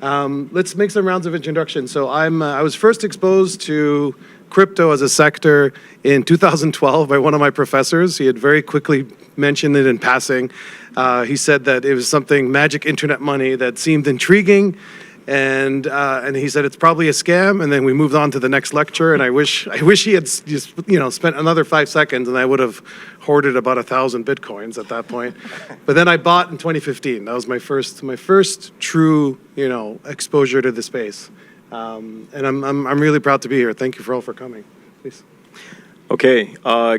Let's make some rounds of introduction. So I was first exposed to crypto as a sector in 2012 by one of my professors. He had very quickly mentioned it in passing. He said that it was something, magic internet money, that seemed intriguing. And he said it's probably a scam, and then we moved on to the next lecture. And I wish he had just spent another 5 seconds, and I would have hoarded about 1,000 bitcoins at that point. But then I bought in 2015. That was my first true exposure to the space. And I'm really proud to be here. Thank you all for coming. Please. Okay.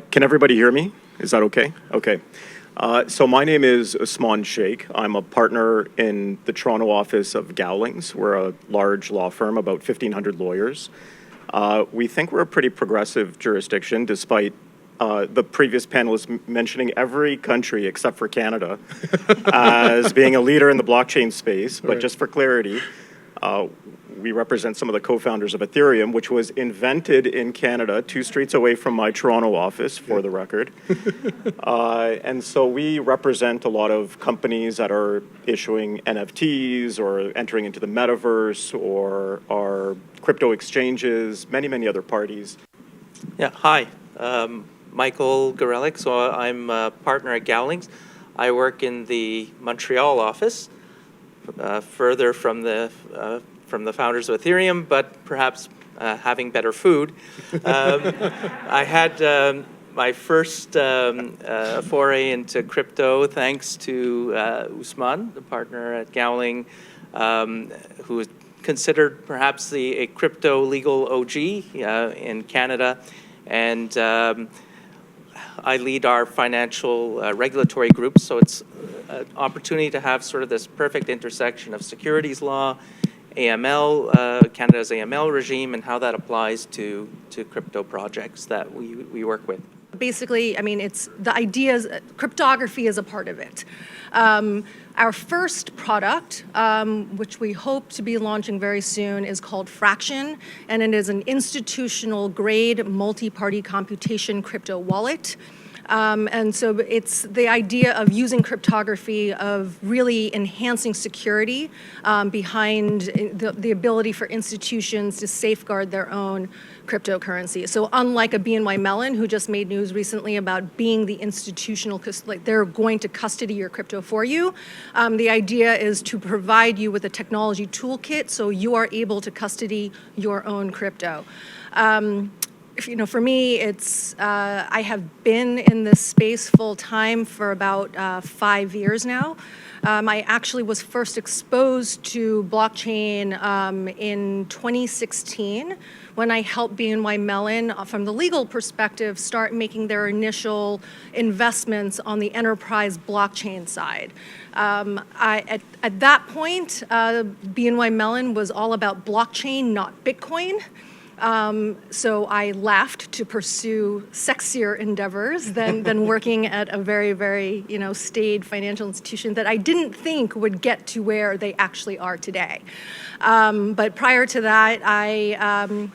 Can everybody hear me? Is that okay? Okay. So my name is Usman Sheikh. I'm a partner in the Toronto office of Gowlings. We're a large law firm, about 1,500 lawyers. We think we're a pretty progressive jurisdiction, despite the previous panelists mentioning every country except for Canada as being a leader in the blockchain space. But just for clarity, we represent some of the co-founders of Ethereum, which was invented in Canada, 2 streets away from my Toronto office, for the record. And so we represent a lot of companies that are issuing NFTs or entering into the metaverse or are crypto exchanges, many other parties. Yeah, hi. Michael Gorelik. So I'm a partner at Gowlings. I work in the Montreal office, further from the founders of Ethereum, but perhaps having better food. I had my first foray into crypto thanks to Usman, the partner at Gowling, who is considered perhaps a crypto legal OG in Canada. And I lead our financial regulatory group, so it's an opportunity to have sort of this perfect intersection of securities law, AML, Canada's AML regime, and how that applies to crypto projects that we work with. Basically, I mean, it's the ideas, cryptography is a part of it. Our first product, which we hope to be launching very soon, is called Fraction, and it is an institutional grade multi-party computation crypto wallet. And so it's the idea of using cryptography, of really enhancing security behind the ability for institutions to safeguard their own cryptocurrency. So unlike a BNY Mellon, who just made news recently about being the institutional, like they're going to custody your crypto for you, the idea is to provide you with a technology toolkit so you are able to custody your own crypto. For me, it's I have been in this space full time for about 5 years now. I actually was first exposed to blockchain in 2016 when I helped BNY Mellon, from the legal perspective, start making their initial investments on the enterprise blockchain side. At that point, BNY Mellon was all about blockchain, not Bitcoin. So I left to pursue sexier endeavors than working at a very, very, staid financial institution that I didn't think would get to where they actually are today. But prior to that, I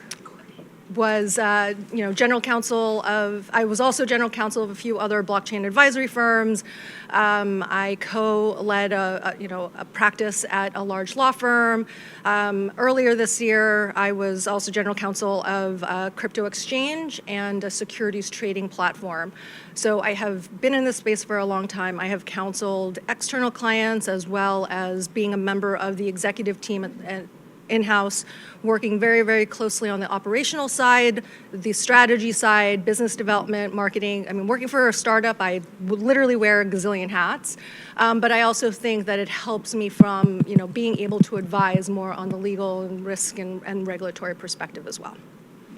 was, general counsel I was also general counsel of a few other blockchain advisory firms. I co-led a practice at a large law firm. Earlier this year, I was also general counsel of a crypto exchange and a securities trading platform. So I have been in this space for a long time. I have counseled external clients as well as being a member of the executive team at in-house, working very, very closely on the operational side, the strategy side, business development, marketing. I mean, working for a startup, I would literally wear a gazillion hats. But I also think that it helps me from, being able to advise more on the legal and risk and regulatory perspective as well.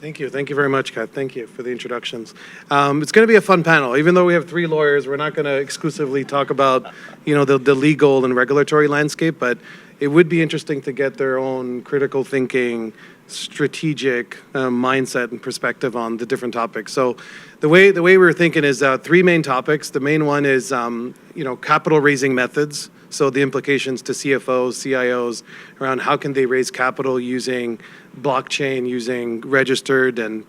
Thank you. Thank you very much, Kat. Thank you for the introductions. It's going to be a fun panel. Even though we have 3 lawyers, we're not going to exclusively talk about, the legal and regulatory landscape, but it would be interesting to get their own critical thinking, strategic mindset and perspective on the different topics. So the way we were thinking is 3 main topics. The main one is, capital raising methods. So the implications to CFOs, CIOs around how can they raise capital using blockchain, using registered and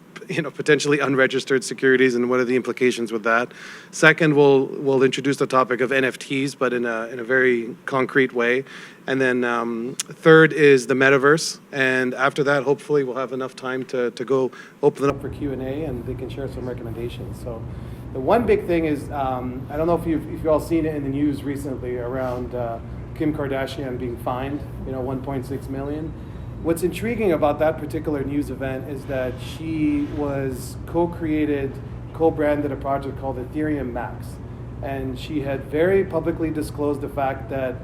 potentially unregistered securities and what are the implications with that. Second, we'll introduce the topic of NFTs, but in a very concrete way. And then third is the metaverse. And after that, hopefully, we'll have enough time to go open it up for Q&A, and they can share some recommendations. So the one big thing is, I don't know if you've all seen it in the news recently around Kim Kardashian being fined, $1.6 million. What's intriguing about that particular news event is that she was co-branded a project called Ethereum Max. And she had very publicly disclosed the fact that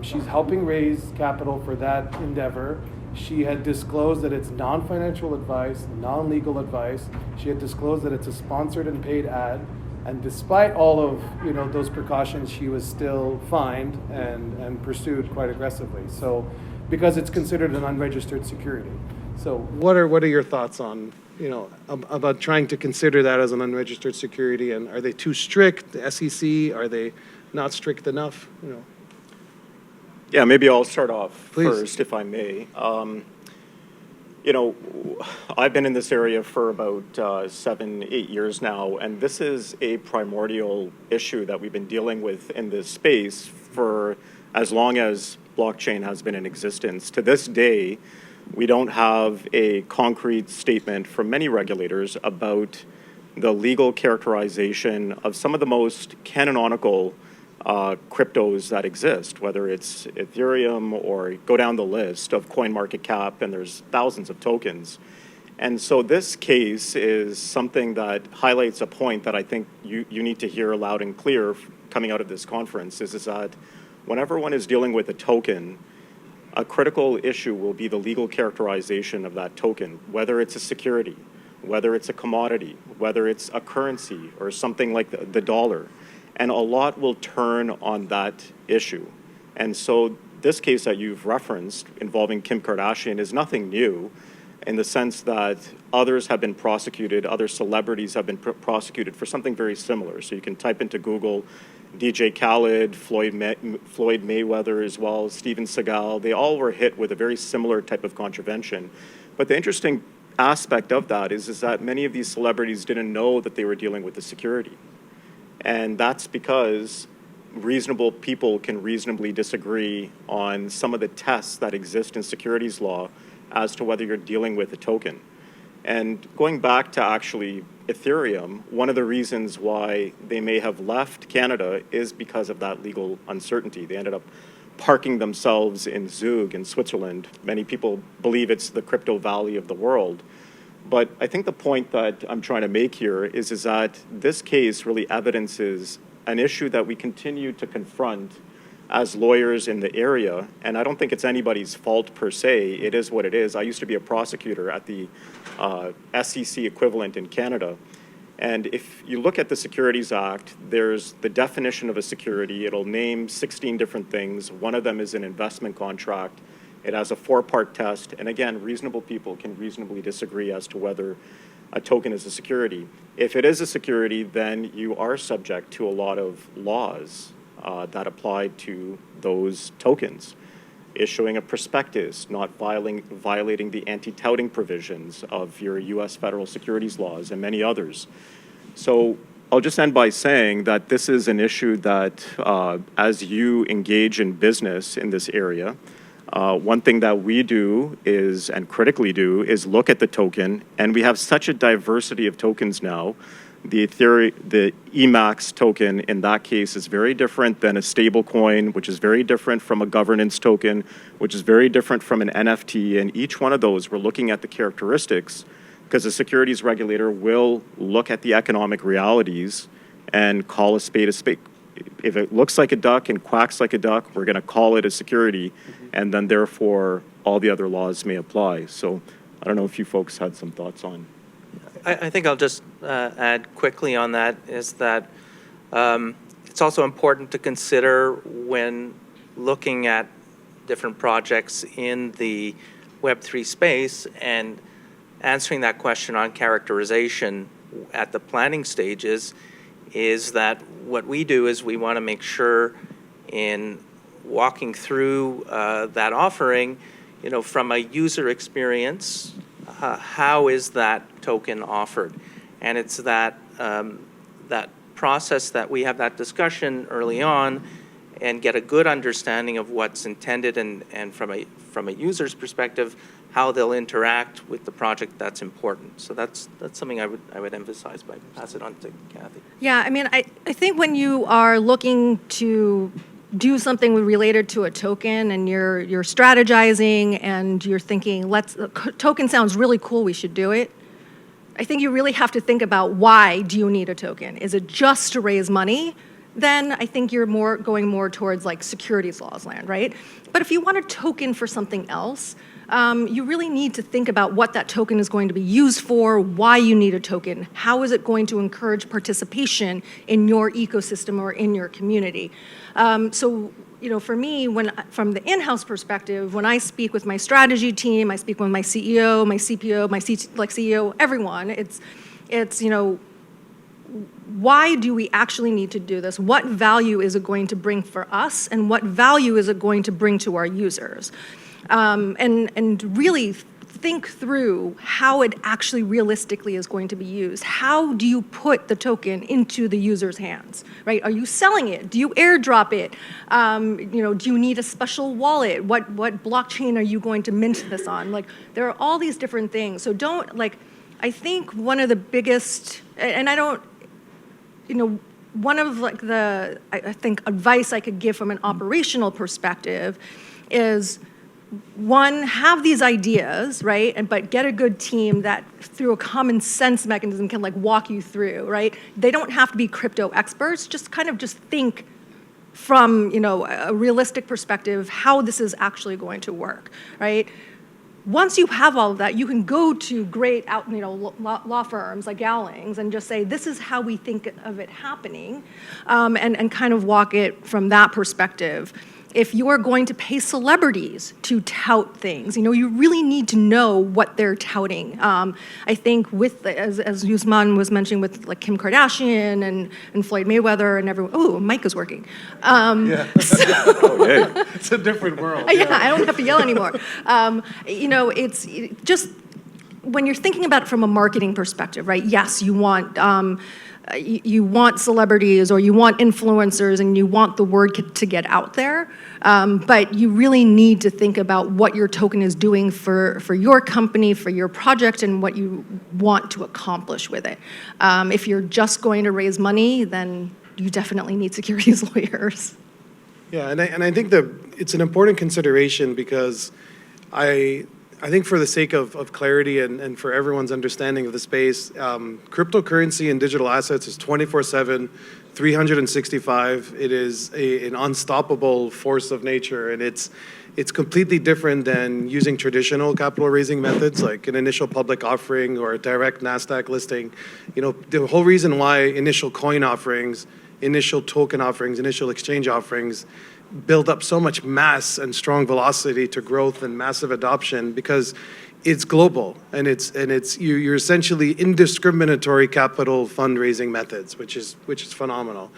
she's helping raise capital for that endeavor. She had disclosed that it's non-financial advice, non-legal advice. She had disclosed that it's a sponsored and paid ad. And despite all of those precautions, she was still fined and pursued quite aggressively. So, because it's considered an unregistered security. So, what are your thoughts on about trying to consider that as an unregistered security? And are they too strict? The SEC, are they not strict enough? Yeah, maybe I'll start off Please. first, if I may. I've been in this area for about 7-8 years now, and this is a primordial issue that we've been dealing with in this space for as long as blockchain has been in existence. To this day, we don't have a concrete statement from many regulators about the legal characterization of some of the most canonical cryptos that exist, whether it's Ethereum or go down the list of CoinMarketCap, and there's thousands of tokens. And so this case is something that highlights a point that I think you need to hear loud and clear coming out of this conference, is that whenever one is dealing with a token, a critical issue will be the legal characterization of that token, whether it's a security, whether it's a commodity, whether it's a currency or something like the dollar. And a lot will turn on that issue. And so this case that you've referenced involving Kim Kardashian is nothing new, in the sense that others have been prosecuted, other celebrities have been prosecuted for something very similar. So you can type into Google DJ Khaled, Floyd Mayweather as well, Steven Seagal. They all were hit with a very similar type of contravention. But the interesting aspect of that is that many of these celebrities didn't know that they were dealing with the security. And that's because reasonable people can reasonably disagree on some of the tests that exist in securities law as to whether you're dealing with a token. And going back to actually Ethereum, one of the reasons why they may have left Canada is because of that legal uncertainty. They ended up parking themselves in Zug in Switzerland. Many people believe it's the crypto valley of the world. But I think the point that I'm trying to make here is that this case really evidences an issue that we continue to confront as lawyers in the area, and I don't think it's anybody's fault per se. It is what it is. I used to be a prosecutor at the SEC equivalent in Canada, and if you look at the Securities Act, there's the definition of a security. It'll name 16 different things. One of them is an investment contract. It has a 4-part test, and again, reasonable people can reasonably disagree as to whether a token is a security. If it is a security, then you are subject to a lot of laws that apply to those tokens. Issuing a prospectus, not violating the anti-touting provisions of your U.S. federal securities laws, and many others. So I'll just end by saying that this is an issue that, as you engage in business in this area, one thing that we do is, and critically do, is look at the token, and we have such a diversity of tokens now. The EMAX token in that case is very different than a stable coin, which is very different from a governance token, which is very different from an NFT. And each one of those, we're looking at the characteristics, because the securities regulator will look at the economic realities and call a spade a spade. If it looks like a duck and quacks like a duck, we're going to call it a security, and then therefore all the other laws may apply. So I don't know if you folks had some thoughts on. I think I'll just add quickly on that, is that it's also important to consider when looking at different projects in the Web3 space and answering that question on characterization at the planning stages, is that what we do is we want to make sure in walking through that offering, from a user experience, how is that token offered? And it's that, that process that we have that discussion early on and get a good understanding of what's intended and from a user's perspective, how they'll interact with the project that's important. So that's something I would emphasize by pass it on to Kathy. Yeah, I mean, I think when you are looking to do something related to a token and you're strategizing and you're thinking, token sounds really cool, we should do it. I think you really have to think about, why do you need a token? Is it just to raise money? Then I think you're going more towards like securities laws land, right? But if you want a token for something else, you really need to think about what that token is going to be used for, why you need a token, how is it going to encourage participation in your ecosystem or in your community. So, you know, for me, from the in-house perspective, when I speak with my strategy team, I speak with my CEO, my CPO, my CEO, everyone, it's you know, why do we actually need to do this? What value is it going to bring for us, and what value is it going to bring to our users? And really think through how it actually realistically is going to be used. How do you put the token into the user's hands, right? Are you selling it? Do you airdrop it? You know, do you need a special wallet? What blockchain are you going to mint this on? Like, there are all these different things. So don't, like, I think one of the biggest, and I don't, you know, one of like the, I think, advice I could give from an operational perspective is, one, have these ideas, right? But get a good team that through a common sense mechanism can like walk you through, right? They don't have to be crypto experts, just kind of just think from, you know, a realistic perspective how this is actually going to work, right? Once you have all of that, you can go to great law firms like Gowlings and just say, this is how we think of it happening, and kind of walk it from that perspective. If you are going to pay celebrities to tout things, you know, you really need to know what they're touting. I think with, as Usman was mentioning, with like Kim Kardashian and Floyd Mayweather and everyone, oh, mic is working. Yeah. Oh, yeah. It's a different world. Yeah, I don't have to yell anymore. You know, it's just, when you're thinking about it from a marketing perspective, right? Yes, you want celebrities or you want influencers and you want the word to get out there, but you really need to think about what your token is doing for your company, for your project, and what you want to accomplish with it. If you're just going to raise money, then you definitely need securities lawyers. Yeah, and I think that it's an important consideration because I think for the sake of clarity and for everyone's understanding of the space, cryptocurrency and digital assets is 24/7, 365. It is an unstoppable force of nature, and it's completely different than using traditional capital raising methods like an initial public offering or a direct NASDAQ listing. You know, the whole reason why initial coin offerings, initial token offerings, initial exchange offerings build up so much mass and strong velocity to growth and massive adoption, because it's global and you're essentially indiscriminatory capital fundraising methods, which is phenomenal.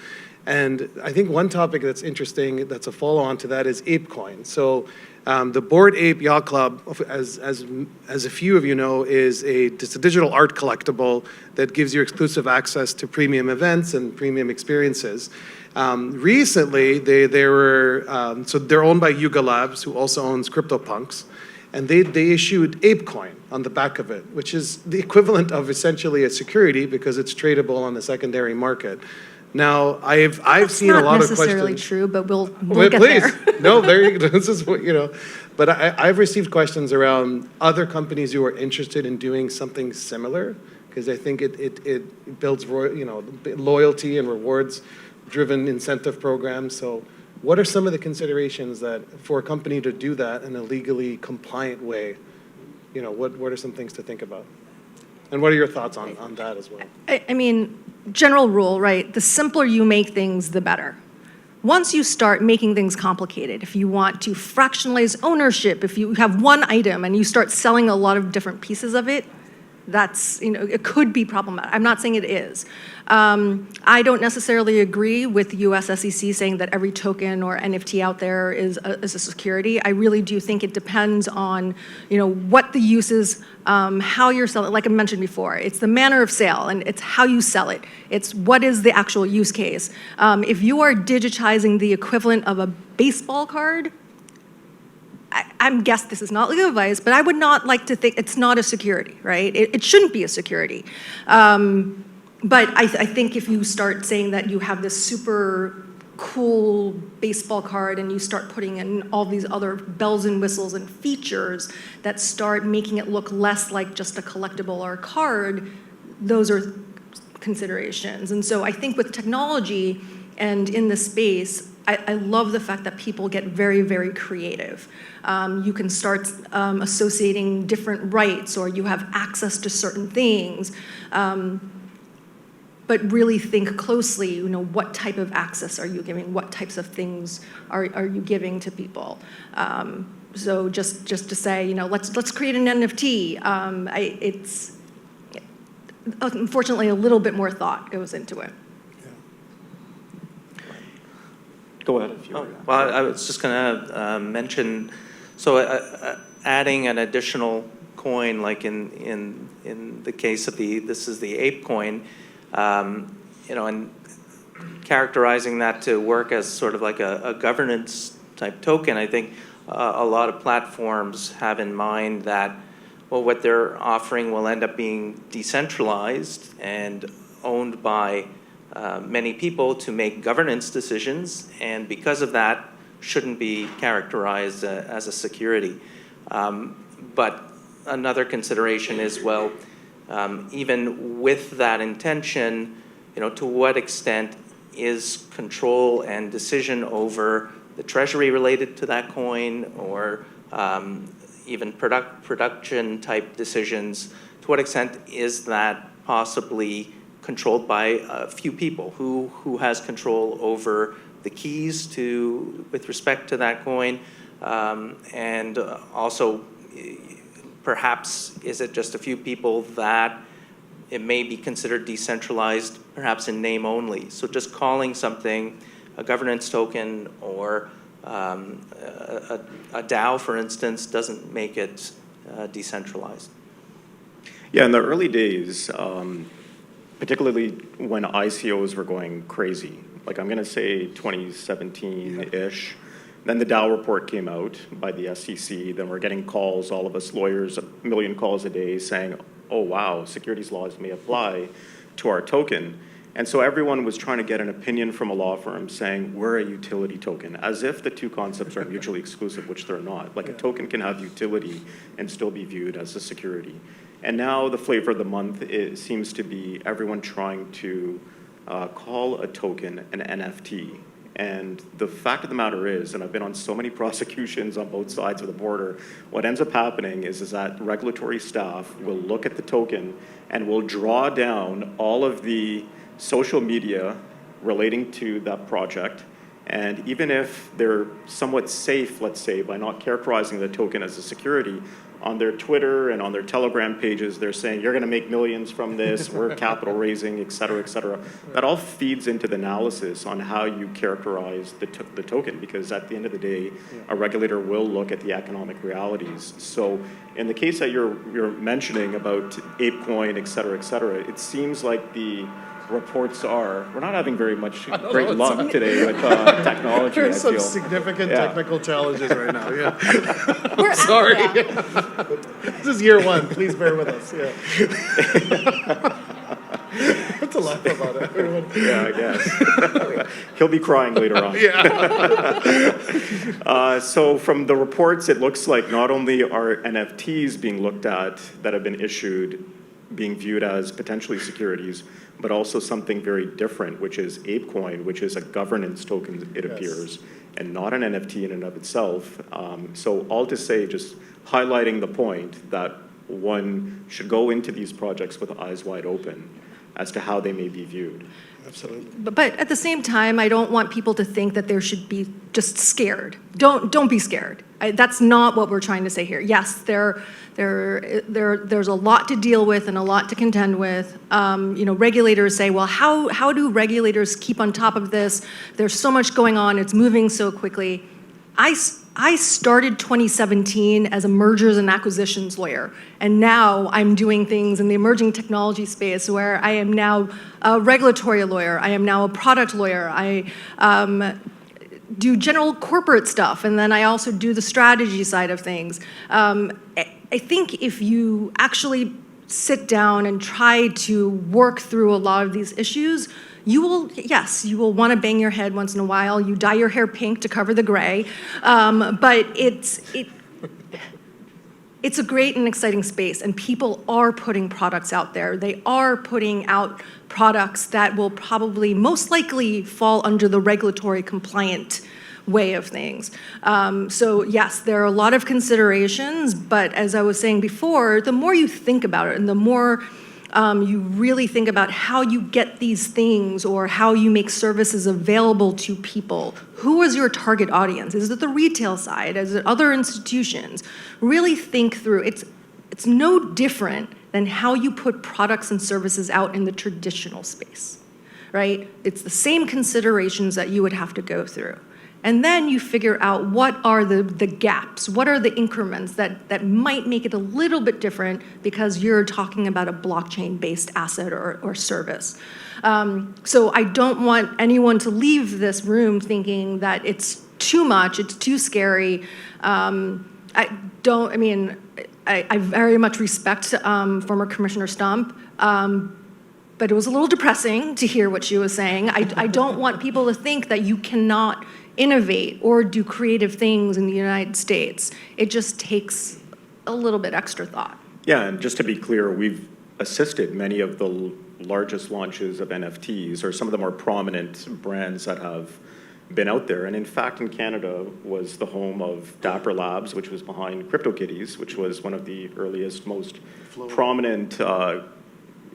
And I think one topic that's interesting, that's a follow-on to that, is ApeCoin. So the Bored Ape Yacht Club, as a few of you know, it's a digital art collectible that gives you exclusive access to premium events and premium experiences. Recently, they were, so they're owned by Yuga Labs, who also owns CryptoPunks, and they issued ApeCoin on the back of it, which is the equivalent of essentially a security because it's tradable on the secondary market. Now, I've seen a lot of questions. That's not necessarily true, but we'll get please. there. No, there you go. This is what, you know. But I've received questions around other companies who are interested in doing something similar, because I think it builds, you know, loyalty and rewards-driven incentive programs. So what are some of the considerations that for a company to do that in a legally compliant way? You know, what are some things to think about? And what are your thoughts on that as well? I mean, general rule, right? The simpler you make things, the better. Once you start making things complicated, if you want to fractionalize ownership, if you have one item and you start selling a lot of different pieces of it, that's, you know, it could be problematic. I'm not saying it is. I don't necessarily agree with the US SEC saying that every token or NFT out there is a security. I really do think it depends on, what the use is, how you're selling. Like I mentioned before, it's the manner of sale and it's how you sell it. It's what is the actual use case. If you are digitizing the equivalent of a baseball card, I'm guess this is not legal advice, but I would not like to think it's not a security, right? It shouldn't be a security. But I think if you start saying that you have this super cool baseball card and you start putting in all these other bells and whistles and features that start making it look less like just a collectible or a card, those are considerations. And so I think with technology and in the space, I love the fact that people get very, very creative. You can start associating different rights, or you have access to certain things. But really think closely, what type of access are you giving? What types of things are you giving to people? So just to say, let's create an NFT. It's unfortunately a little bit more thought goes into it. Go ahead if you Well, I was just going to mention, so adding an additional coin, like in the case of this is the ape coin, and characterizing that to work as sort of like a governance type token. I think a lot of platforms have in mind that, well, what they're offering will end up being decentralized and owned by many people to make governance decisions, and because of that, shouldn't be characterized as a security. But another consideration is, well, even with that intention, to what extent is control and decision over the treasury related to that coin, or even production type decisions, to what extent is that possibly controlled by a few people? Who has control over the keys with respect to that coin, and also perhaps is it just a few people that it may be considered decentralized, perhaps in name only? So just calling something a governance token or a DAO, for instance, doesn't make it decentralized. Yeah, in the early days, particularly when ICOs were going crazy, like I'm going to say 2017-ish, then the DAO report came out by the SEC. Then we're getting calls, all of us lawyers, 1 million calls a day saying, oh, wow, securities laws may apply to our token. And so everyone was trying to get an opinion from a law firm saying, we're a utility token, as if the two concepts are mutually exclusive, which they're not. Like a token can have utility and still be viewed as a security. And now the flavor of the month seems to be everyone trying to call a token an NFT. And the fact of the matter is, and I've been on so many prosecutions on both sides of the border, what ends up happening is that regulatory staff will look at the token and will draw down all of the social media relating to that project. And even if they're somewhat safe, let's say, by not characterizing the token as a security, on their Twitter and on their Telegram pages, they're saying, you're going to make millions from this, we're capital raising, et cetera, et cetera. That all feeds into the analysis on how you characterize the token, because at the end of the day, a regulator will look at the economic realities. So in the case that you're mentioning about ApeCoin, et cetera, it seems like the reports are, we're not having very much great luck today with technology. There's some I feel. significant technical challenges right now, yeah. We're Sorry. Yeah. This is year one, please bear with us, yeah. That's a laugh about it, everyone. Yeah, I guess. He'll be crying later on. Yeah. So from the reports, it looks like not only are NFTs being looked at that have been issued being viewed as potentially securities, but also something very different, which is ApeCoin, which is a governance token, it appears, and not an NFT in and of itself. So all to say, just highlighting the point that one should go into these projects with eyes wide open as to how they may be viewed. Absolutely. But at the same time, I don't want people to think that there should be just scared. Don't be scared. That's not what we're trying to say here. Yes, there's a lot to deal with and a lot to contend with. Regulators say, well, how do regulators keep on top of this? There's so much going on. It's moving so quickly. I started 2017 as a mergers and acquisitions lawyer, and now I'm doing things in the emerging technology space where I am now a regulatory lawyer. I am now a product lawyer. I do general corporate stuff, and then I also do the strategy side of things. I think if you actually sit down and try to work through a lot of these issues, you will want to bang your head once in a while. You dye your hair pink to cover the gray, but it's a great and exciting space, and people are putting products out there. They are putting out products that will probably most likely fall under the regulatory compliant way of things. So yes, there are a lot of considerations, but as I was saying before, the more you think about it and the more you really think about how you get these things or how you make services available to people. Who is your target audience? Is it the retail side? Is it other institutions? Really think through. It's no different than how you put products and services out in the traditional space, right? It's the same considerations that you would have to go through. And then you figure out what are the gaps, what are the increments that might make it a little bit different because you're talking about a blockchain-based asset or service. So I don't want anyone to leave this room thinking that it's too much, it's too scary. I very much respect former Commissioner Stump, but it was a little depressing to hear what she was saying. I don't want people to think that you cannot innovate or do creative things in the United States. It just takes a little bit extra thought. Yeah, and just to be clear, we've assisted many of the largest launches of NFTs, or some of the more prominent brands that have been out there. And in fact, in Canada was the home of Dapper Labs, which was behind CryptoKitties, which was one of the earliest, most prominent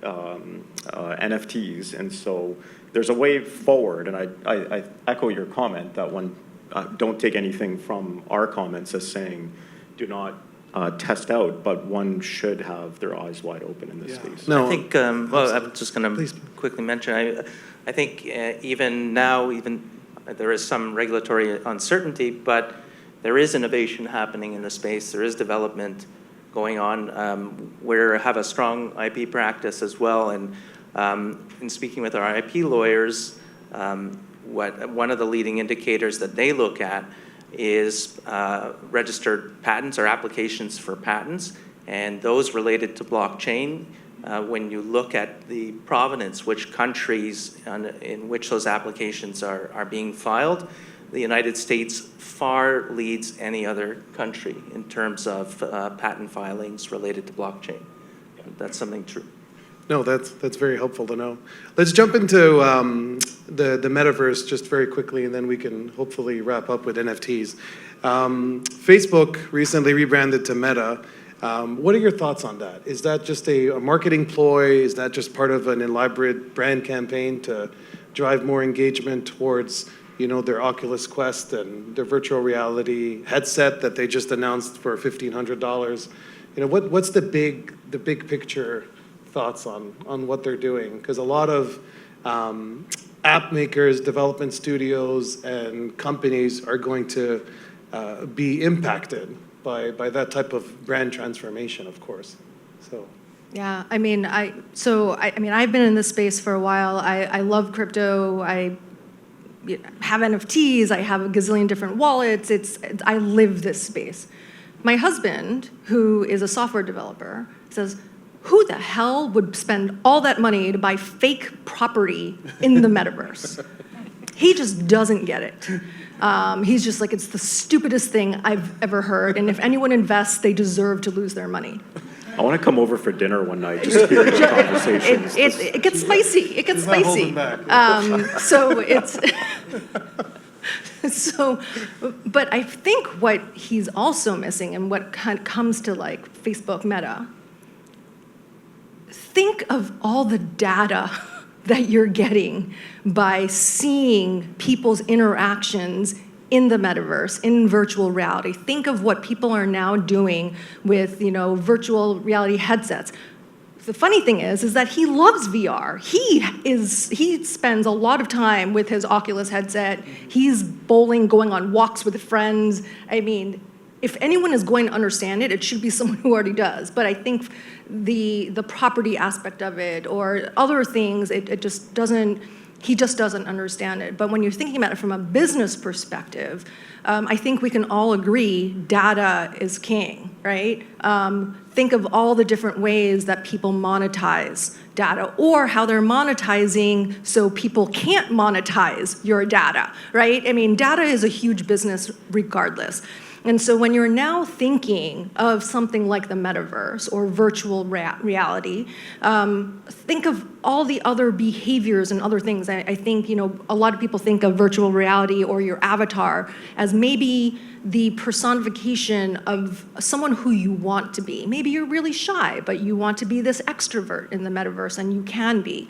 NFTs. And so there's a way forward, and I echo your comment that one, don't take anything from our comments as saying do not test out, but one should have their eyes wide open in this space. No, I think, well, I'm just going to quickly mention, I think even now, even there is some regulatory uncertainty, but there is innovation happening in the space. There is development going on. We have a strong IP practice as well, and in speaking with our IP lawyers, one of the leading indicators that they look at is registered patents or applications for patents, and those related to blockchain. When you look at the provenance, which countries in which those applications are being filed, the United States far leads any other country in terms of patent filings related to blockchain. That's something true. No, that's very helpful to know. Let's jump into the metaverse just very quickly, and then we can hopefully wrap up with NFTs. Facebook recently rebranded to Meta. What are your thoughts on that? Is that just a marketing ploy? Is that just part of an elaborate brand campaign to drive more engagement towards, their Oculus Quest and their virtual reality headset that they just announced for $1,500? What's the big picture thoughts on what they're doing? Because a lot of app makers, development studios, and companies are going to be impacted by that type of brand transformation, of course. So. Yeah, I've been in this space for a while. I love crypto. I have NFTs. I have a gazillion different wallets. I live this space. My husband, who is a software developer, says, who the hell would spend all that money to buy fake property in the metaverse? He just doesn't get it. He's just like, it's the stupidest thing I've ever heard, and if anyone invests, they deserve to lose their money. I want to come over for dinner one night just to hear your conversations. It gets spicy. It gets spicy. So it's but I think what he's also missing, and what kind of comes to like Facebook Meta, think of all the data that you're getting by seeing people's interactions in the metaverse, in virtual reality. Think of what people are now doing with, virtual reality headsets. The funny thing is that he loves VR. He spends a lot of time with his Oculus headset. He's bowling, going on walks with friends. I mean, if anyone is going to understand it, it should be someone who already does. But I think the property aspect of it or other things, it just doesn't. He just doesn't understand it. But when you're thinking about it from a business perspective, I think we can all agree data is king, right? Think of all the different ways that people monetize data or how they're monetizing so people can't monetize your data, right? I mean, data is a huge business regardless. And so when you're now thinking of something like the metaverse or virtual reality, think of all the other behaviors and other things. I think, a lot of people think of virtual reality or your avatar as maybe the personification of someone who you want to be. Maybe you're really shy, but you want to be this extrovert in the metaverse, and you can be.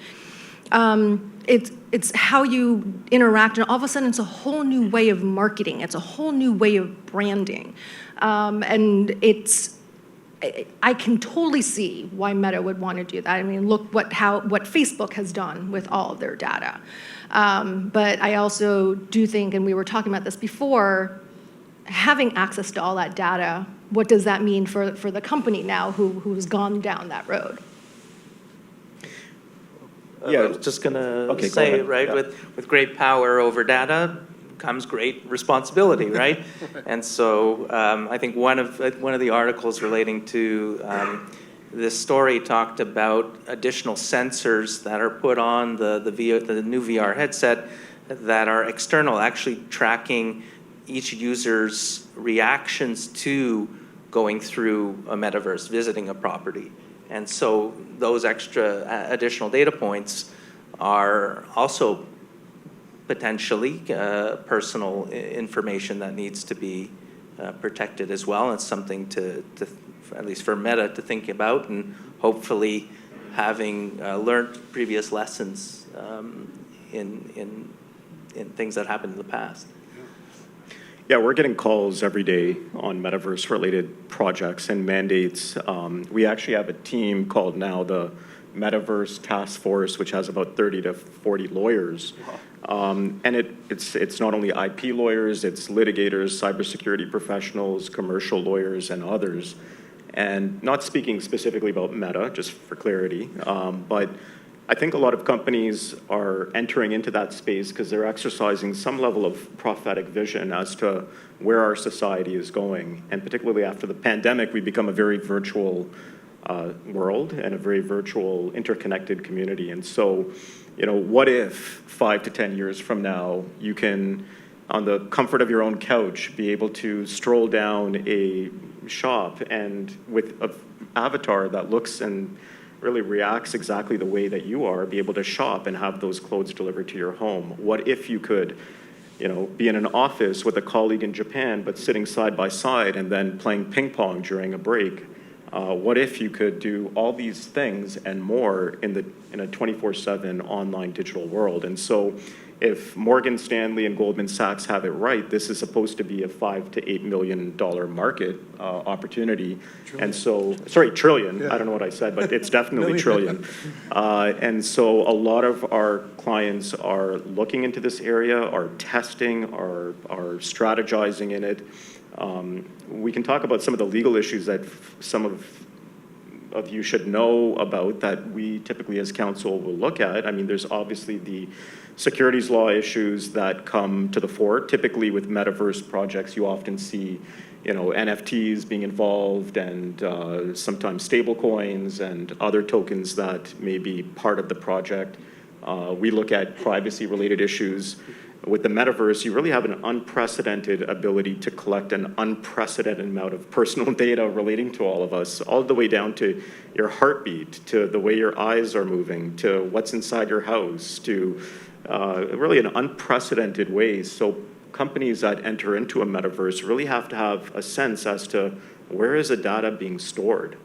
It's how you interact, and all of a sudden it's a whole new way of marketing. It's a whole new way of branding. And I can totally see why Meta would want to do that. I mean, look what Facebook has done with all of their data. But I also do think, and we were talking about this before, having access to all that data, what does that mean for the company now who's gone down that road? Yeah. I was just going to Okay, say, go ahead. right, Yeah. with great power over data comes great responsibility, right? And so I think one of the articles relating to this story talked about additional sensors that are put on the new VR headset that are external, actually tracking each user's reactions to going through a metaverse, visiting a property. And so those extra additional data points are also potentially personal information that needs to be protected as well. It's something to at least for Meta to think about, and hopefully having learned previous lessons in things that happened in the past. Yeah, we're getting calls every day on metaverse-related projects and mandates. We actually have a team called now the Metaverse Task Force, which has about 30 to 40 lawyers. And it's not only IP lawyers, it's litigators, cybersecurity professionals, commercial lawyers, and others. And not speaking specifically about Meta, just for clarity, but I think a lot of companies are entering into that space because they're exercising some level of prophetic vision as to where our society is going. And particularly after the pandemic, we've become a very virtual world and a very virtual, interconnected community. And so, what if 5 to 10 years from now, you can, on the comfort of your own couch, be able to stroll down a shop and with an avatar that looks and really reacts exactly the way that you are, be able to shop and have those clothes delivered to your home? What if you could, be in an office with a colleague in Japan, but sitting side by side and then playing ping pong during a break? What if you could do all these things and more in a 24/7 online digital world? And so if Morgan Stanley and Goldman Sachs have it right, this is supposed to be a $5 to $8 million market opportunity. Trillion. And so, sorry, trillion. Yeah. I don't know what I said, but it's definitely trillion. And so a lot of our clients are looking into this area, are testing, are strategizing in it. We can talk about some of the legal issues that some of you should know about that we typically as counsel will look at. I mean, there's obviously the securities law issues that come to the fore. Typically with metaverse projects, you often see, NFTs being involved and sometimes stable coins and other tokens that may be part of the project. We look at privacy-related issues. With the metaverse, you really have an unprecedented ability to collect an unprecedented amount of personal data relating to all of us, all the way down to your heartbeat, to the way your eyes are moving, to what's inside your house, to really an unprecedented ways. So companies that enter into a metaverse really have to have a sense as to where is the data being stored,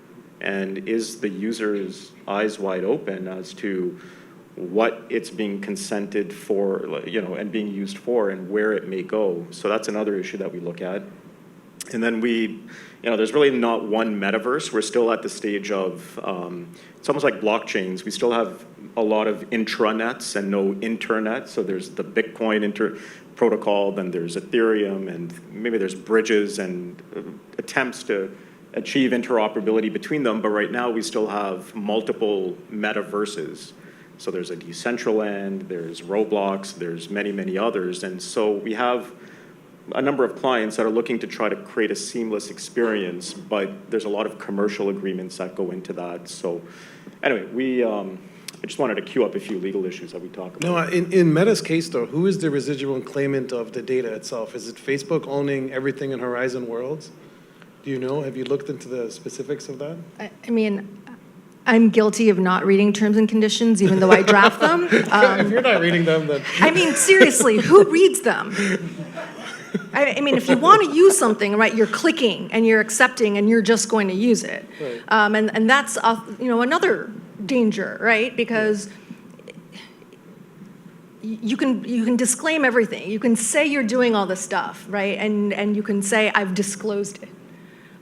and is the user's eyes wide open as to what it's being consented for, and being used for, and where it may go. So that's another issue that we look at. And then there's really not one metaverse. We're still at the stage of, it's almost like blockchains. We still have a lot of intranets and no internet. So there's the Bitcoin protocol, then there's Ethereum, and maybe there's bridges and attempts to achieve interoperability between them. But right now we still have multiple metaverses. So there's a Decentraland, there's Roblox, there's many, many others. And so we have a number of clients that are looking to try to create a seamless experience, but there's a lot of commercial agreements that go into that. So anyway, I just wanted to queue up a few legal issues that we talk about. No, in Meta's case, though, who is the residual claimant of the data itself? Is it Facebook owning everything in Horizon Worlds? Do you know? Have you looked into the specifics of that? I mean, I'm guilty of not reading terms and conditions, even though I draft them. If you're not reading them, then... I mean, seriously, who reads them? I mean, if you want to use something, right, you're clicking and you're accepting and you're just going to use it. Right. And that's, another danger, right? Because you can disclaim everything. You can say you're doing all this stuff, right? And you can say, I've disclosed it.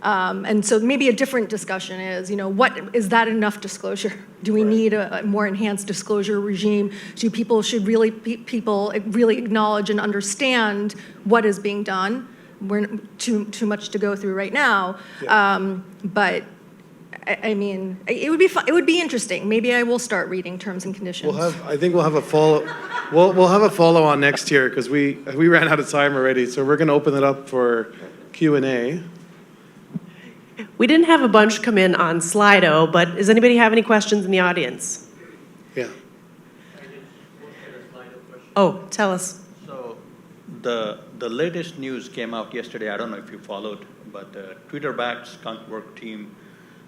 And so maybe a different discussion is, what is that enough disclosure? Do we need a more enhanced disclosure regime? People really acknowledge and understand what is being done? We're too much to go through right now. Yeah. But I mean, it would be fun. It would be interesting. Maybe I will start reading terms and conditions. I think we'll have a follow-on next year because we ran out of time already. So we're going to open it up for Q&A. We didn't have a bunch come in on Slido, but does anybody have any questions in the audience? Yeah. Oh, tell us. So the latest news came out yesterday. I don't know if you followed, but Twitter-backed Skunkworks team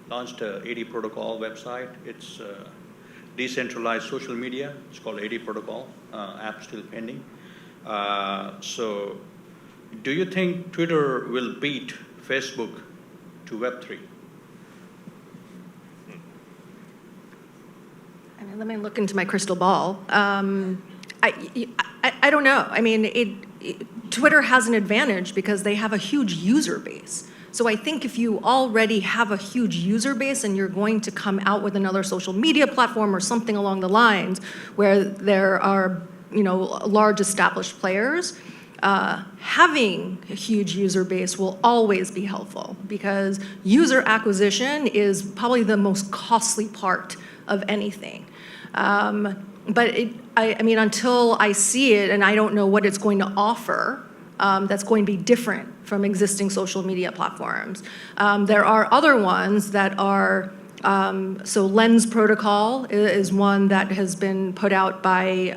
launched a AD Protocol website. It's decentralized social media. It's called AD Protocol. App still pending. So do you think Twitter will beat Facebook to Web3? I mean, let me look into my crystal ball. I don't know. I mean, Twitter has an advantage because they have a huge user base. So I think if you already have a huge user base and you're going to come out with another social media platform or something along the lines where there are, large established players, having a huge user base will always be helpful because user acquisition is probably the most costly part of anything. But I mean, until I see it and I don't know what it's going to offer, that's going to be different from existing social media platforms. There are other ones that are, so Lens Protocol is one that has been put out by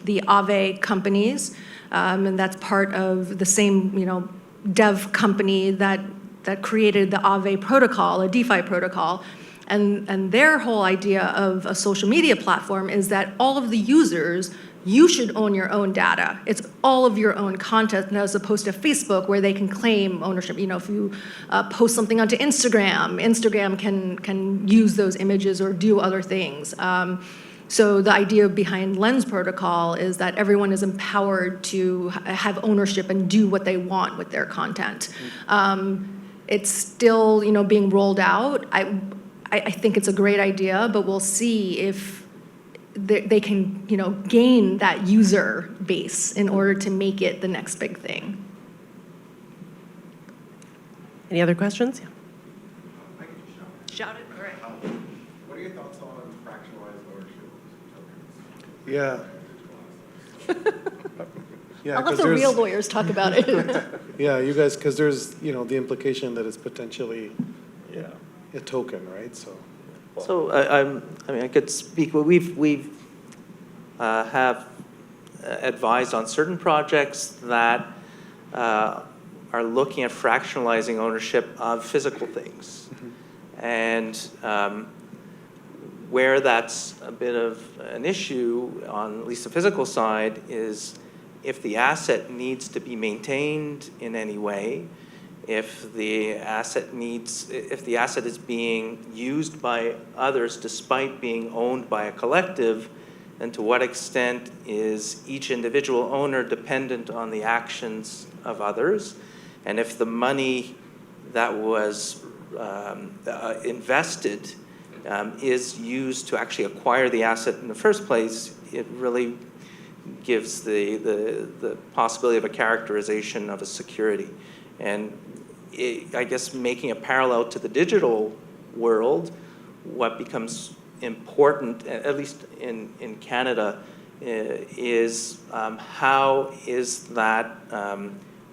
the Aave companies. And that's part of the same, dev company that created the Aave protocol, a DeFi protocol. And their whole idea of a social media platform is that all of the users, you should own your own data. It's all of your own content as opposed to Facebook where they can claim ownership. If you post something onto Instagram, Instagram can use those images or do other things. So the idea behind Lens Protocol is that everyone is empowered to have ownership and do what they want with their content. It's still, being rolled out. I think it's a great idea, but we'll see if they can, gain that user base in order to make it the next big thing. Any other questions? Shout it. All right. What are your thoughts on fractionalized ownership tokens? Yeah. Yeah, I'll let 'cause the there's- real lawyers talk about it. Yeah, you guys, because there's, the implication that it's potentially a token, right? So I could speak. We've have advised on certain projects that are looking at fractionalizing ownership of physical things, and where that's a bit of an issue on at least the physical side is if the asset needs to be maintained in any way. If the asset is being used by others despite being owned by a collective, and to what extent is each individual owner dependent on the actions of others, and if the money that was invested is used to actually acquire the asset in the first place, it really gives the possibility of a characterization of a security. And I guess making a parallel to the digital world, what becomes important, at least in Canada, is how is that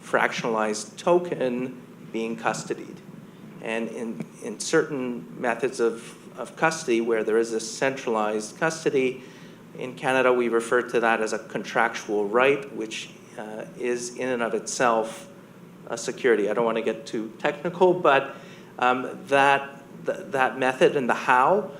fractionalized token being custodied? And in certain methods of custody where there is a centralized custody, in Canada we refer to that as a contractual right, which is in and of itself a security. I don't want to get too technical, but that method and the how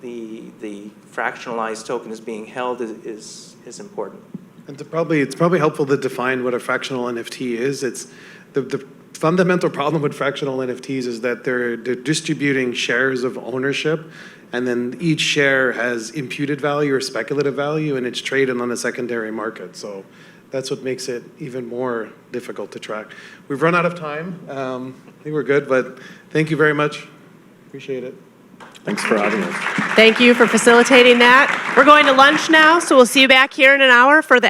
the fractionalized token is being held is important. And it's probably helpful to define what a fractional NFT is. It's the fundamental problem with fractional NFTs is that they're distributing shares of ownership, and then each share has imputed value or speculative value, and it's traded on a secondary market. So that's what makes it even more difficult to track. We've run out of time. I think we're good, but thank you very much. Appreciate it. Thanks for having us. Thank you for facilitating that. We're going to lunch now, so we'll see you back here in an hour for the